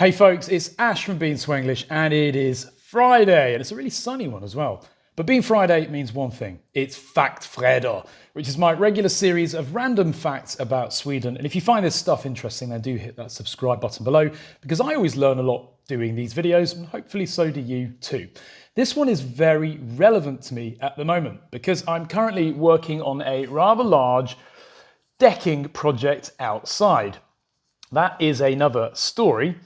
Hey folks, it's Ash from BeingSwenglish and it is Friday and it's a really sunny one as well. But being Friday means one thing, it's FREDAG, which is my regular series of random facts about Sweden. And if you find this stuff interesting, then do hit that subscribe button below because I always learn a lot doing these videos and hopefully so do you too. This one is very relevant to me at the moment because I'm currently working on a rather large decking project outside. That is another story.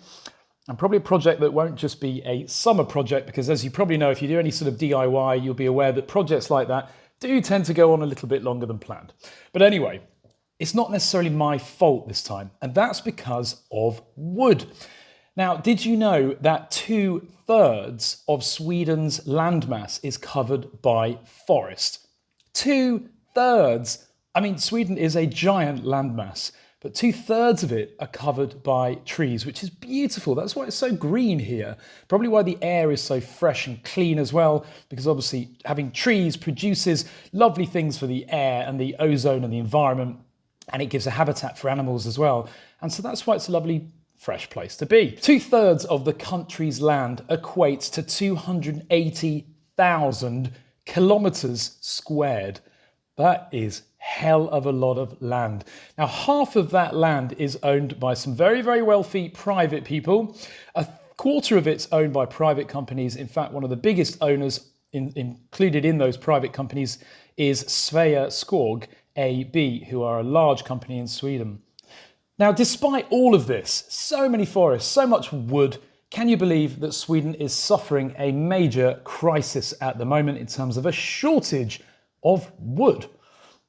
And probably a project that won't just be a summer project because as you probably know, if you do any sort of DIY, you'll be aware that projects like that do tend to go on a little bit longer than planned. But anyway, it's not necessarily my fault this time, and that's because of wood. Now, did you know that 2/3 of Sweden's landmass is covered by forest? 2/3! I mean, Sweden is a giant landmass. But 2/3 of it are covered by trees, which is beautiful. That's why it's so green here. Probably why the air is so fresh and clean as well, because obviously having trees produces lovely things for the air and the ozone and the environment, and it gives a habitat for animals as well. And so that's why it's a lovely, fresh place to be. 2/3 of the country's land equates to 280,000 kilometers squared. That is hell of a lot of land. Now, half of that land is owned by some very, very wealthy private people. A quarter of it's owned by private companies. In fact, one of the biggest owners included in those private companies is Sveaskog AB, who are a large company in Sweden. Now, despite all of this, so many forests, so much wood, can you believe that Sweden is suffering a major crisis at the moment in terms of a shortage of wood?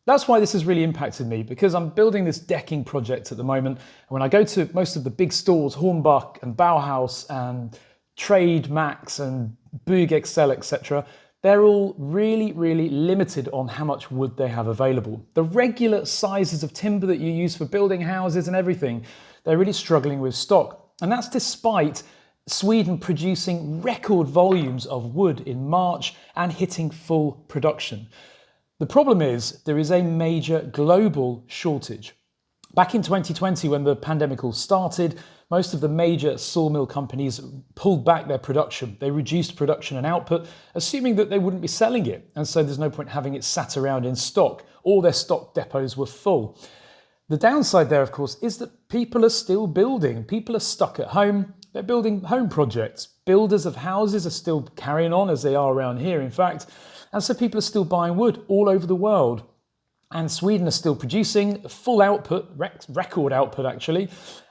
That's why this has really impacted me, because I'm building this decking project at the moment. And when I go to most of the big stores, Hornbach and Bauhaus and Trade Max and Boog Excel, etc., they're all really, really limited on how much wood they have available. The regular sizes of timber that you use for building houses and everything, they're really struggling with stock. And that's despite Sweden producing record volumes of wood in March and hitting full production. The problem is there is a major global shortage. Back in 2020, when the pandemic all started, most of the major sawmill companies pulled back their production. They reduced production and output, assuming that they wouldn't be selling it. And so there's no point having it sat around in stock. All their stock depots were full. The downside there, of course, is that people are still building. People are stuck at home. They're building home projects. Builders of houses are still carrying on, as they are around here, in fact. And so people are still buying wood all over the world. And Sweden is still producing full output, record output actually,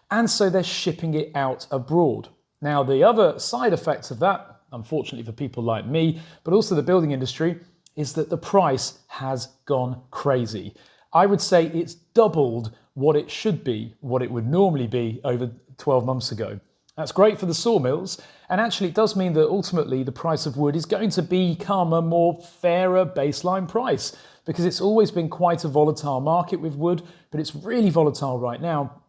and so they're shipping it out abroad. Now, the other side effects of that, unfortunately for people like me, but also the building industry, is that the price has gone crazy. I would say it's doubled what it should be, what it would normally be over 12 months ago. That's great for the sawmills, and actually it does mean that ultimately the price of wood is going to become a more fairer baseline price, because it's always been quite a volatile market with wood, but it's really volatile right now.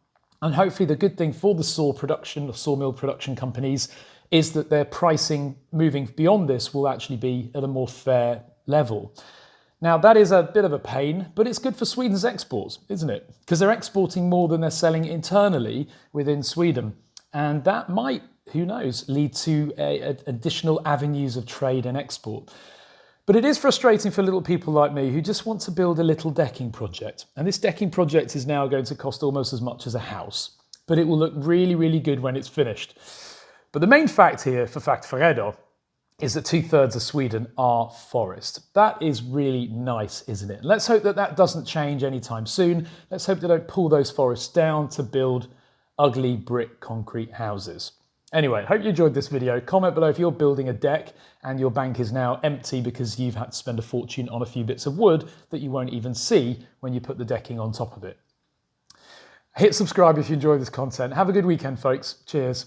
And hopefully the good thing for the sawmill production companies is that their pricing moving beyond this will actually be at a more fair level. Now, that is a bit of a pain, but it's good for Sweden's exports, isn't it? Because they're exporting more than they're selling internally within Sweden. And that might, who knows, lead to additional avenues of trade and export. But it is frustrating for little people like me who just want to build a little decking project. And this decking project is now going to cost almost as much as a house. But it will look really, really good when it's finished. But the main fact here for FREDAG is that 2/3 of Sweden are forest. That is really nice, isn't it? Let's hope that that doesn't change anytime soon. Let's hope they don't pull those forests down to build ugly brick concrete houses. Anyway, hope you enjoyed this video. Comment below if you're building a deck and your bank is now empty because you've had to spend a fortune on a few bits of wood that you won't even see when you put the decking on top of it. Hit subscribe if you enjoy this content. Have a good weekend, folks. Cheers.